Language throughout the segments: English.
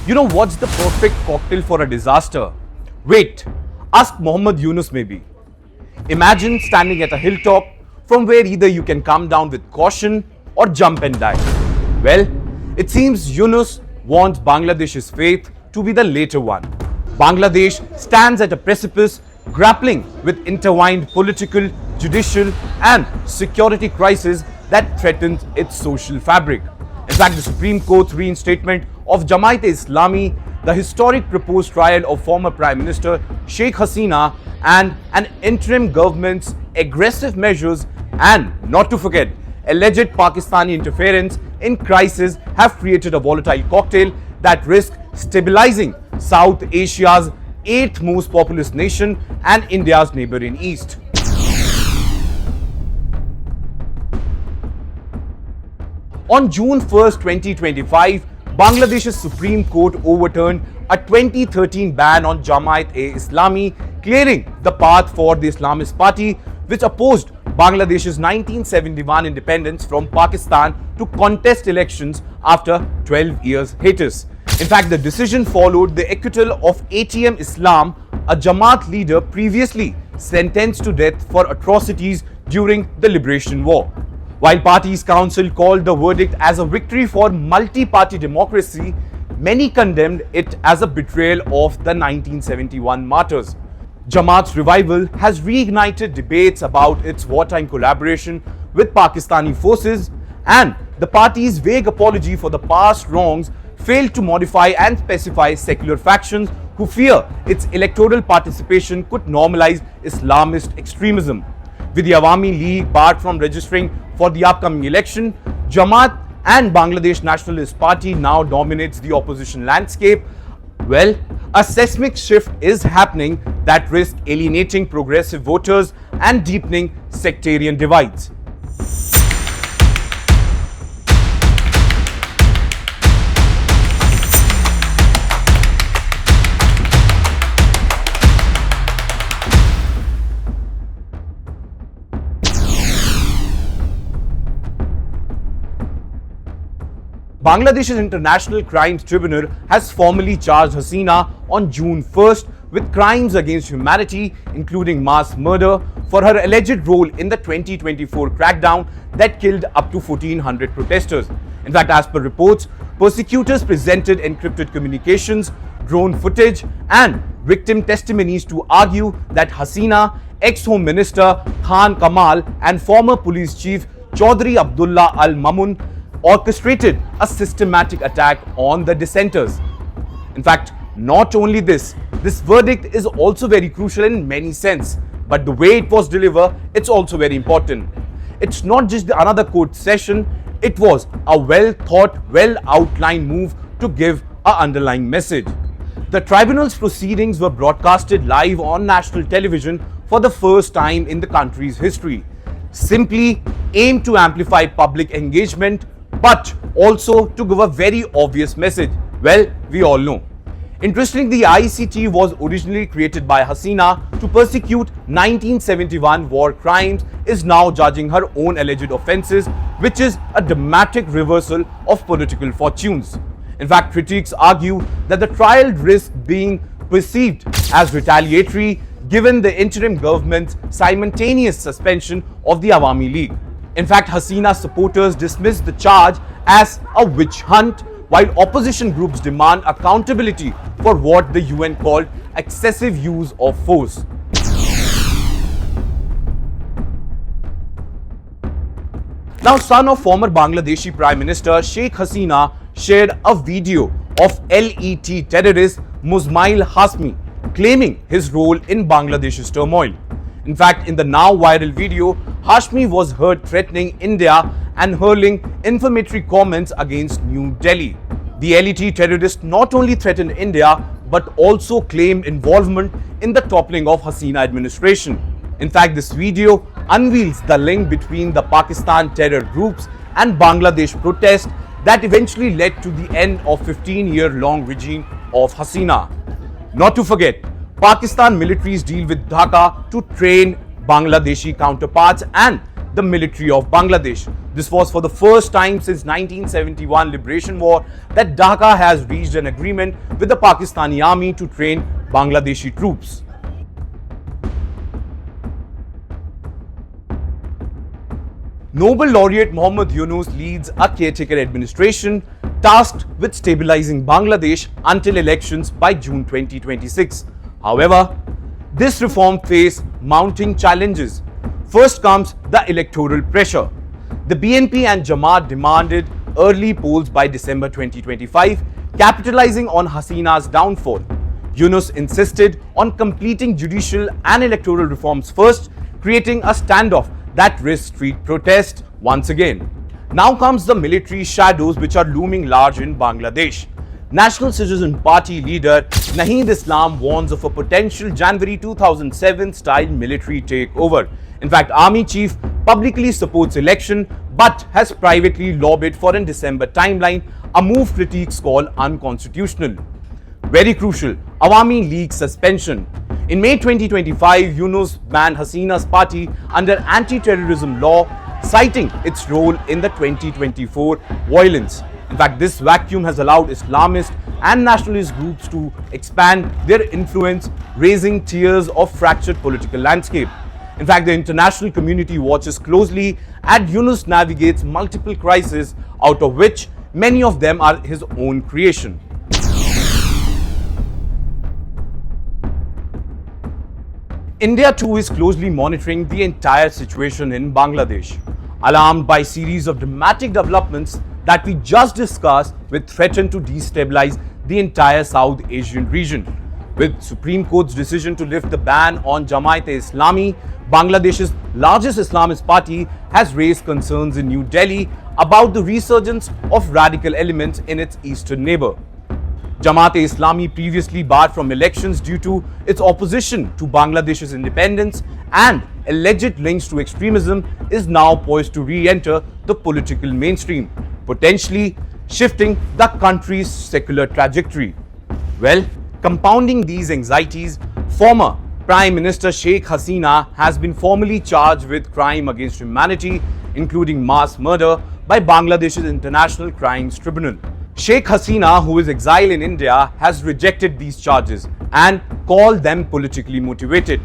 You know what's the perfect cocktail for a disaster? Wait, ask Muhammad Yunus maybe. Imagine standing at a hilltop from where either you can come down with caution or jump and die. Well, it seems Yunus wants Bangladesh's faith to be the later one. Bangladesh stands at a precipice grappling with intertwined political, judicial and security crises that threatens its social fabric. In fact, the Supreme Court's reinstatement of Jamaat-e-Islami, the historic proposed trial of former Prime Minister Sheikh Hasina and an interim government's aggressive measures and, not to forget, alleged Pakistani interference in crisis have created a volatile cocktail that risks stabilizing South Asia's 8th most populous nation and India's neighbor in East. On June 1st, 2025, Bangladesh's Supreme Court overturned a 2013 ban on Jamaat-e-Islami, clearing the path for the Islamist party, which opposed Bangladesh's 1971 independence from Pakistan to contest elections after 12 years hiatus. In fact, the decision followed the acquittal of Interim Islam, a Jamaat leader previously sentenced to death for atrocities during the Liberation War. While Party's council called the verdict as a victory for multi-party democracy, many condemned it as a betrayal of the 1971 martyrs. Jamaat's revival has reignited debates about its wartime collaboration with Pakistani forces, and the party's vague apology for the past wrongs failed to modify and specify secular factions who fear its electoral participation could normalize Islamist extremism. With the Awami League barred from registering for the upcoming election, Jamaat and Bangladesh Nationalist Party now dominates the opposition landscape. Well, a seismic shift is happening that risks alienating progressive voters and deepening sectarian divides. Bangladesh's International Crimes Tribunal has formally charged Hasina on June 1st with crimes against humanity, including mass murder, for her alleged role in the 2024 crackdown that killed up to 1,400 protesters. In fact, as per reports, prosecutors presented encrypted communications, drone footage, and victim testimonies to argue that Hasina, ex-Home Minister Khan Kamal, and former police chief Chaudhry Abdullah Al Mamun orchestrated a systematic attack on the dissenters. In fact, not only this verdict is also very crucial in many sense, but the way it was delivered, it's also very important. It's not just another court session, it was a well thought, well outlined move to give an underlying message. The tribunal's proceedings were broadcasted live on national television for the first time in the country's history, simply aimed to amplify public engagement, but also to give a very obvious message. Well, we all know. Interestingly, the ICT was originally created by Hasina to persecute 1971 war crimes, is now judging her own alleged offences, which is a dramatic reversal of political fortunes. In fact, critics argue that the trial risks being perceived as retaliatory given the interim government's simultaneous suspension of the Awami League. In fact, Hasina's supporters dismissed the charge as a witch hunt, while opposition groups demand accountability for what the UN called excessive use of force. Now, son of former Bangladeshi Prime Minister Sheikh Hasina shared a video of LET terrorist Musmail Hasmi claiming his role in Bangladesh's turmoil. In fact, in the now viral video, Hashmi was heard threatening India and hurling inflammatory comments against New Delhi. The LET terrorist not only threatened India but also claimed involvement in the toppling of Hasina administration. In fact, this video unveils the link between the Pakistan terror groups and Bangladesh protests that eventually led to the end of 15-year-long regime of Hasina. Not to forget, Pakistan militaries deal with Dhaka to train Bangladeshi counterparts, and the military of Bangladesh. This was for the first time since 1971 Liberation War that Dhaka has reached an agreement with the Pakistani army to train Bangladeshi troops. Nobel laureate Mohammad Yunus leads a caretaker administration tasked with stabilizing Bangladesh until elections by June 2026. However, this reform faces mounting challenges. First comes the electoral pressure. The BNP and Jamaat demanded early polls by December 2025, capitalizing on Hasina's downfall. Yunus insisted on completing judicial and electoral reforms first, creating a standoff that risked street protest once again. Now comes the military shadows which are looming large in Bangladesh. National Citizen Party leader Naheed Islam warns of a potential January 2007 style military takeover. In fact, army chief publicly supports election but has privately lobbied for a December timeline, a move critics call unconstitutional. Very crucial, Awami League suspension. In May 2025, Yunus banned Hasina's party under anti-terrorism law, citing its role in the 2024 violence. In fact, this vacuum has allowed Islamist and nationalist groups to expand their influence, raising tiers of fractured political landscape. In fact, the international community watches closely as Yunus navigates multiple crises, out of which many of them are his own creation. India too is closely monitoring the entire situation in Bangladesh. Alarmed by a series of dramatic developments that we just discussed, which threaten to destabilize the entire South Asian region. With Supreme Court's decision to lift the ban on Jamaat-e-Islami, Bangladesh's largest Islamist party has raised concerns in New Delhi about the resurgence of radical elements in its eastern neighbor. Jamaat-e-Islami, previously barred from elections due to its opposition to Bangladesh's independence and alleged links to extremism, is now poised to re-enter the political mainstream, potentially shifting the country's secular trajectory. Well, compounding these anxieties, former Prime Minister Sheikh Hasina has been formally charged with crime against humanity, including mass murder, by Bangladesh's International Crimes Tribunal. Sheikh Hasina, who is exiled in India, has rejected these charges and called them politically motivated.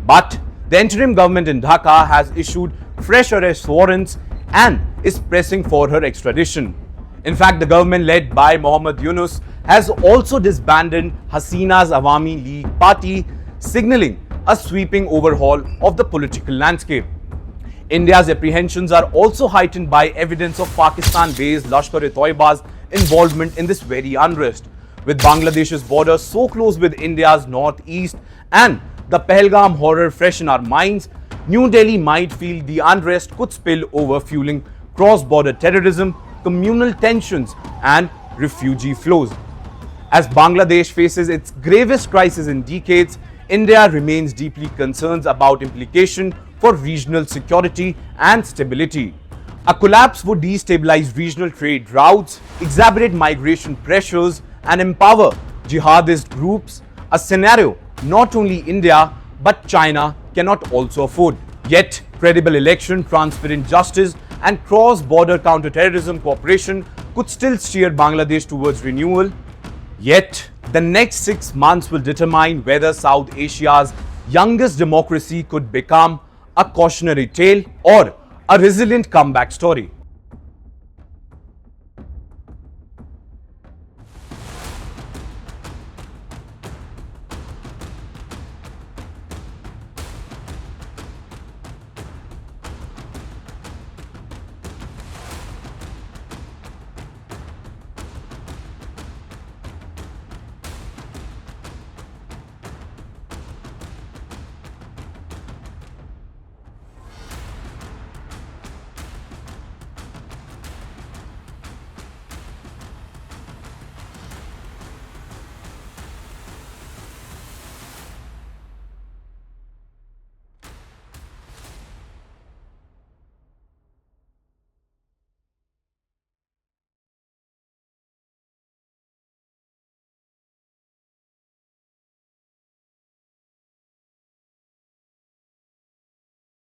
But the interim government in Dhaka has issued fresh arrest warrants and is pressing for her extradition. In fact, the government led by Mohammad Yunus has also disbanded Hasina's Awami League party, signaling a sweeping overhaul of the political landscape. India's apprehensions are also heightened by evidence of Pakistan-based Lashkar-e-Toiba's involvement in this very unrest. With Bangladesh's border so close with India's northeast and the Pahalgam horror fresh in our minds, New Delhi might feel the unrest could spill over, fueling cross-border terrorism, communal tensions and refugee flows. As Bangladesh faces its gravest crisis in decades, India remains deeply concerned about implications for regional security and stability. A collapse would destabilize regional trade routes, exacerbate migration pressures, and empower jihadist groups, a scenario not only India but China cannot also afford. Yet, credible election, transparent justice, and cross-border counter-terrorism cooperation could still steer Bangladesh towards renewal. Yet, the next 6 months will determine whether South Asia's youngest democracy could become a cautionary tale or a resilient comeback story.